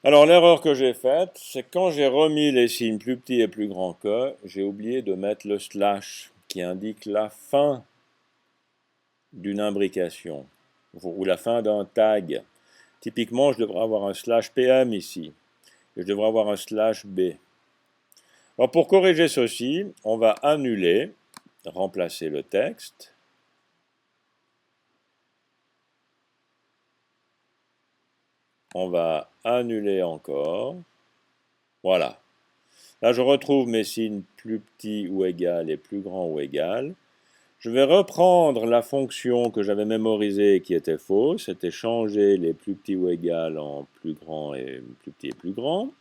Alors l'erreur que j'ai faite, c'est quand j'ai remis les signes plus petits et plus grands que, j'ai oublié de mettre le slash qui indique la fin d'une imbrication ou la fin d'un tag. Typiquement, je devrais avoir un slash PM ici et je devrais avoir un slash B. Alors pour corriger ceci, on va annuler, remplacer le texte. On va annuler encore. Voilà. Là, je retrouve mes signes plus petits ou égal et plus grands ou égal. Je vais reprendre la fonction que j'avais mémorisée et qui était fausse. C'était changer les plus petits ou égal en plus grand et plus petit et plus grand.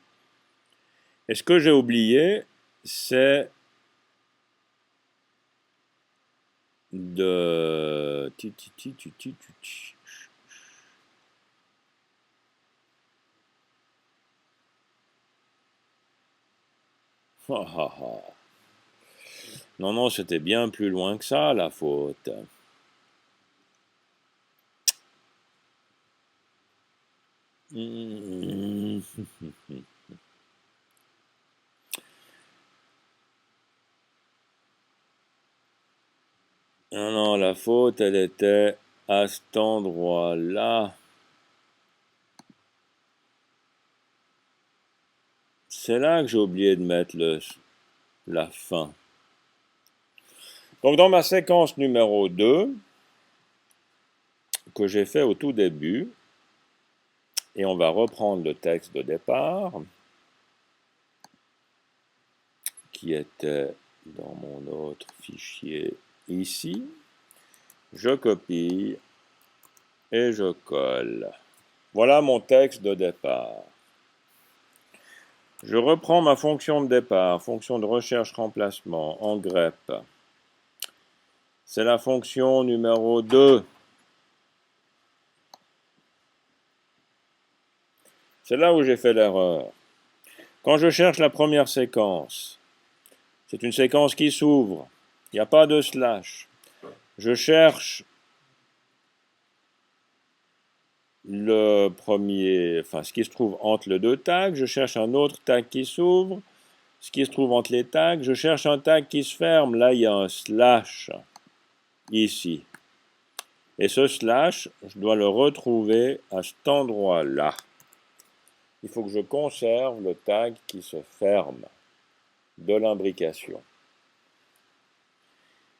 Et ce que j'ai oublié, c'est de... Non, non, c'était bien plus loin que ça, la faute. Non, non, la faute, elle était à cet endroit-là. C'est là que j'ai oublié de mettre la fin. Donc dans ma séquence numéro 2, que j'ai fait au tout début, et on va reprendre le texte de départ, qui était dans mon autre fichier ici. Je copie et je colle. Voilà mon texte de départ. Je reprends ma fonction de départ, fonction de recherche-remplacement, en grep. C'est la fonction numéro 2. C'est là où j'ai fait l'erreur. Quand je cherche la première séquence, c'est une séquence qui s'ouvre. Il n'y a pas de slash. Je cherche le premier, enfin ce qui se trouve entre les deux tags. Je cherche un autre tag qui s'ouvre. Ce qui se trouve entre les tags. Je cherche un tag qui se ferme. Là, il y a un slash ici. Et ce slash, je dois le retrouver à cet endroit-là. Il faut que je conserve le tag qui se ferme de l'imbrication.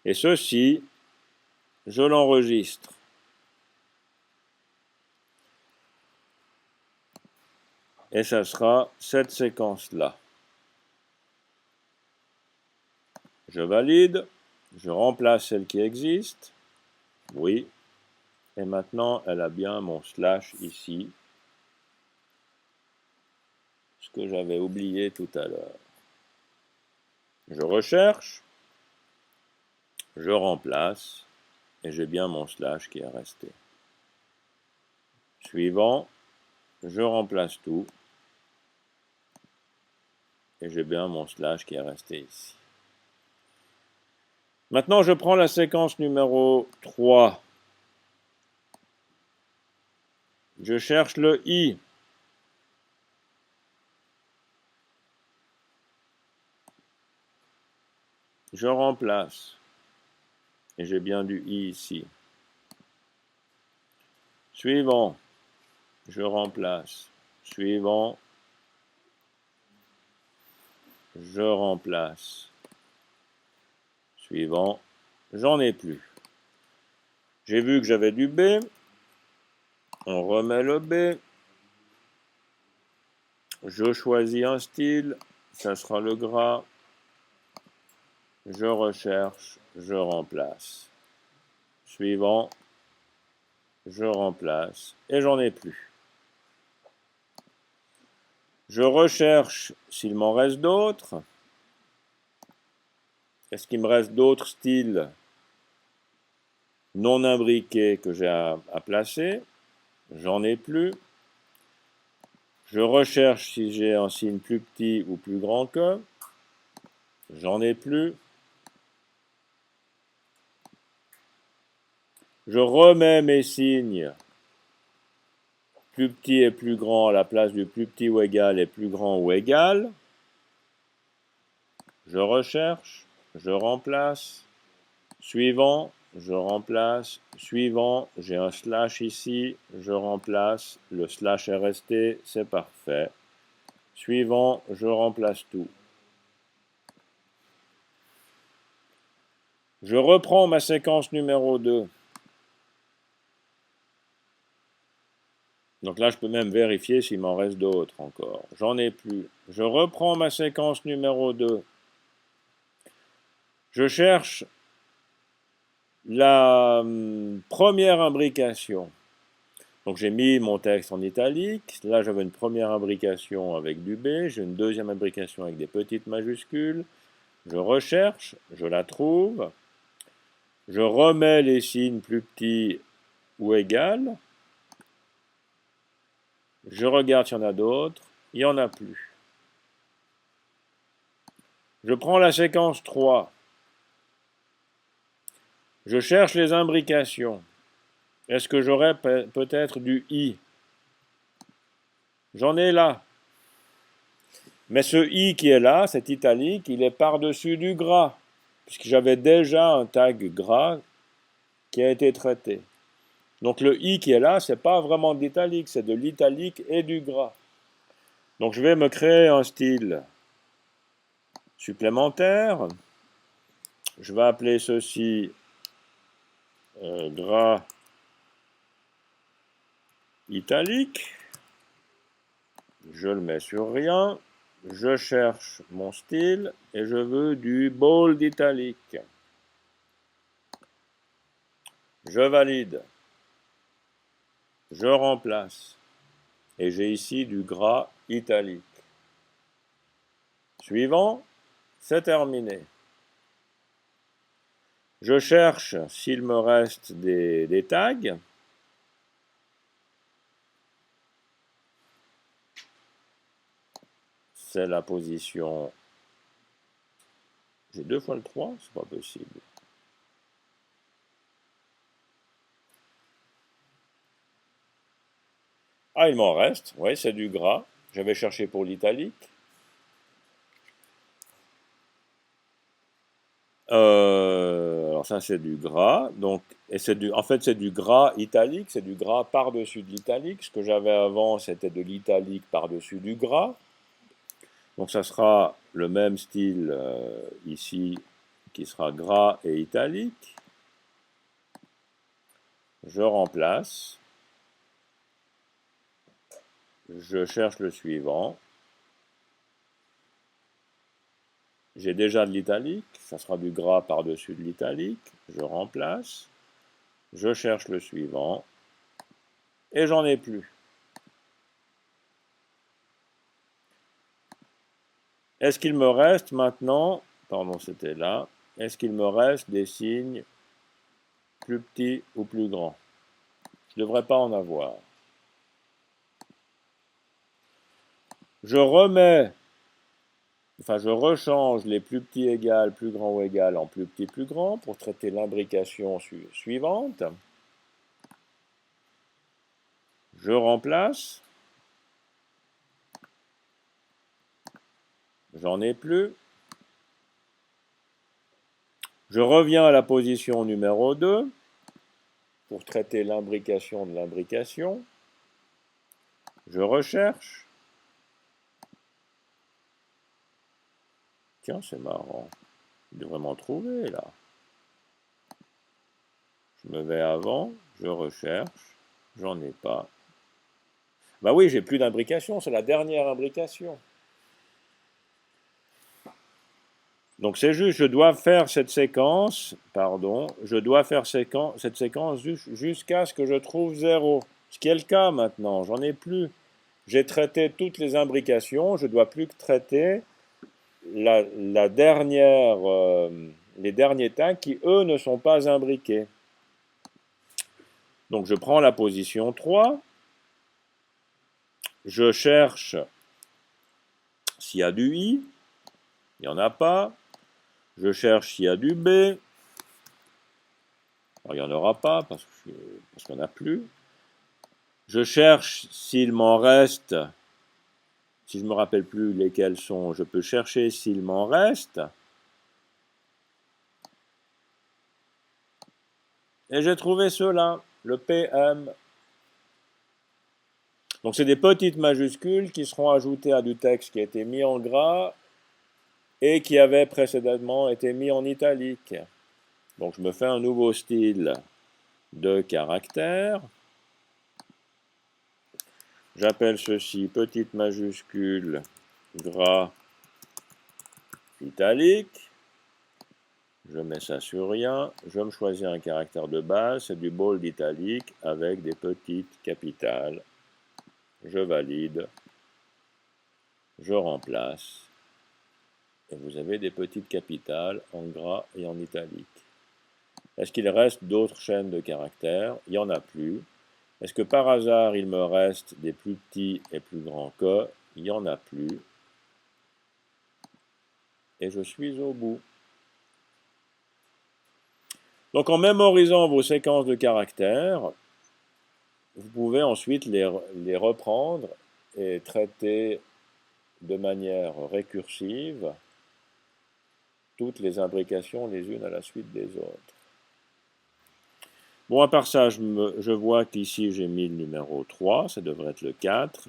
Et ceci, je l'enregistre. Et ça sera cette séquence-là. Je valide, je remplace celle qui existe. Oui. Et maintenant, elle a bien mon slash ici. Ce que j'avais oublié tout à l'heure. Je recherche, je remplace, et j'ai bien mon slash qui est resté. Suivant, je remplace tout, et j'ai bien mon slash qui est resté ici. Maintenant, je prends la séquence numéro 3. Je cherche le i. Je remplace. Et j'ai bien du i ici. Suivant. Je remplace. Suivant. Je remplace. Suivant. J'en ai plus. J'ai vu que j'avais du B. On remet le B. Je choisis un style. Ça sera le gras. Je recherche. Je remplace. Suivant. Je remplace. Et j'en ai plus. Je recherche s'il m'en reste d'autres. Est-ce qu'il me reste d'autres styles non imbriqués que j'ai à placer? J'en ai plus. Je recherche si j'ai un signe plus petit ou plus grand que. J'en ai plus. Je remets mes signes plus petit et plus grand à la place du plus petit ou égal et plus grand ou égal. Je recherche, je remplace, suivant, je remplace, suivant, j'ai un slash ici, je remplace, le slash est resté, c'est parfait. Suivant, je remplace tout. Je reprends ma séquence numéro 2. Donc là, je peux même vérifier s'il m'en reste d'autres encore. J'en ai plus. Je reprends ma séquence numéro 2. Je cherche la première imbrication. Donc j'ai mis mon texte en italique. Là, j'avais une première imbrication avec du B. J'ai une deuxième imbrication avec des petites majuscules. Je recherche, je la trouve. Je remets les signes plus petits ou égales. Je regarde s'il y en a d'autres. Il n'y en a plus. Je prends la séquence 3. Je cherche les imbrications. Est-ce que j'aurais peut-être du I? J'en ai là. Mais ce I qui est là, cet italique, il est par-dessus du gras, puisque j'avais déjà un tag gras qui a été traité. Donc le I qui est là, c'est pas vraiment de l'italique, c'est de l'italique et du gras. Donc je vais me créer un style supplémentaire. Je vais appeler ceci gras italique. Je le mets sur rien. Je cherche mon style et je veux du bold italique. Je valide. Je remplace. Et j'ai ici du gras italique. Suivant, c'est terminé. Je cherche s'il me reste des tags. C'est la position. J'ai 2 fois le 3, c'est pas possible. Ah, il m'en reste. Oui, c'est du gras. J'avais cherché pour l'italique. Alors ça, c'est du gras. Donc, en fait, c'est du gras italique. C'est du gras par-dessus de l'italique. Ce que j'avais avant, c'était de l'italique par-dessus du gras. Donc, ça sera le même style ici, qui sera gras et italique. Je remplace. Je cherche le suivant. J'ai déjà de l'italique, ça sera du gras par-dessus de l'italique. Je remplace. Je cherche le suivant. Et j'en ai plus. Est-ce qu'il me reste maintenant, pardon, c'était là, est-ce qu'il me reste des signes plus petits ou plus grands? Je ne devrais pas en avoir. Je remets, enfin je rechange les plus petits égales, plus grands ou égales en plus petits, plus grands pour traiter l'imbrication suivante. Je remplace. J'en ai plus. Je reviens à la position numéro 2 pour traiter l'imbrication de l'imbrication. Je recherche. Tiens, c'est marrant. Il devrait m'en trouver là. Je me vais avant, je recherche, j'en ai pas. Bah oui, j'ai plus d'imbrication, c'est la dernière imbrication. Donc c'est juste, je dois faire cette séquence, pardon, je dois faire cette séquence jusqu'à ce que je trouve 0. Ce qui est le cas maintenant, j'en ai plus. J'ai traité toutes les imbrications, je dois plus que traiter la dernière, les derniers tags qui, eux, ne sont pas imbriqués. Donc je prends la position 3, je cherche s'il y a du I, il n'y en a pas. Je cherche s'il y a du B. Alors, il n'y en aura pas parce qu'il n'y en a plus. Je cherche s'il m'en reste, si je ne me rappelle plus lesquels sont, je peux chercher s'il m'en reste. Et j'ai trouvé ceux-là, le PM. Donc c'est des petites majuscules qui seront ajoutées à du texte qui a été mis en gras et qui avait précédemment été mis en italique. Donc je me fais un nouveau style de caractère. J'appelle ceci petite majuscule gras italique. Je mets ça sur rien. Je vais me choisir un caractère de base, c'est du bold italique avec des petites capitales. Je valide. Je remplace. Et vous avez des petites capitales en gras et en italique. Est-ce qu'il reste d'autres chaînes de caractères? Il n'y en a plus. Est-ce que par hasard, il me reste des plus petits et plus grands que? Il n'y en a plus. Et je suis au bout. Donc en mémorisant vos séquences de caractères, vous pouvez ensuite les reprendre et traiter de manière récursive toutes les imbrications les unes à la suite des autres. Bon, à part ça, je vois qu'ici j'ai mis le numéro 3, ça devrait être le 4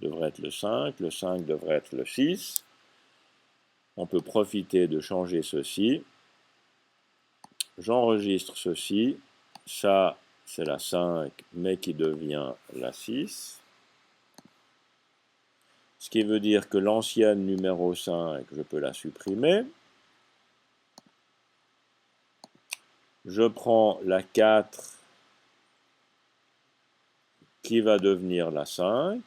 devrait être le 5 devrait être le 6. On peut profiter de changer ceci. J'enregistre ceci, ça c'est la 5 mais qui devient la 6. Ce qui veut dire que l'ancienne numéro 5, je peux la supprimer. Je prends la 4 qui va devenir la 5.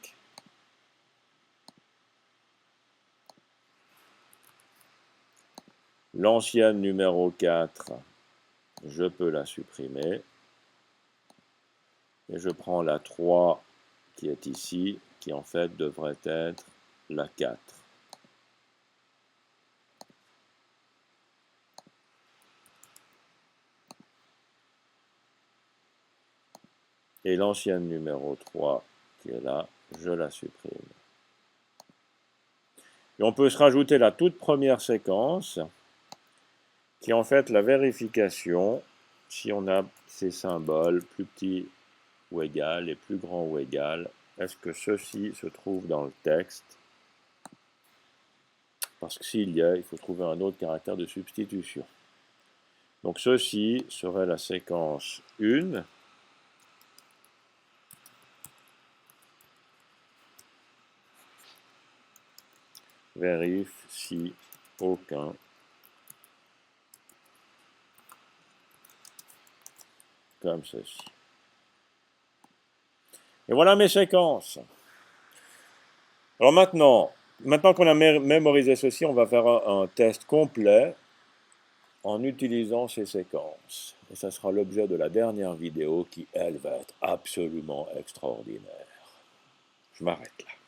L'ancienne numéro 4, je peux la supprimer. Et je prends la 3 qui est ici, qui en fait devrait être la 4. Et l'ancienne numéro 3 qui est là, je la supprime. Et on peut se rajouter la toute première séquence, qui est en fait la vérification, si on a ces symboles plus petits ou égal et plus grand ou égal, est-ce que ceci se trouve dans le texte? Parce que s'il y a, il faut trouver un autre caractère de substitution. Donc ceci serait la séquence 1. Vérifie si aucun comme ceci. Et voilà mes séquences. Alors maintenant qu'on a mémorisé ceci, on va faire un test complet en utilisant ces séquences. Et ça sera l'objet de la dernière vidéo qui, elle, va être absolument extraordinaire. Je m'arrête là.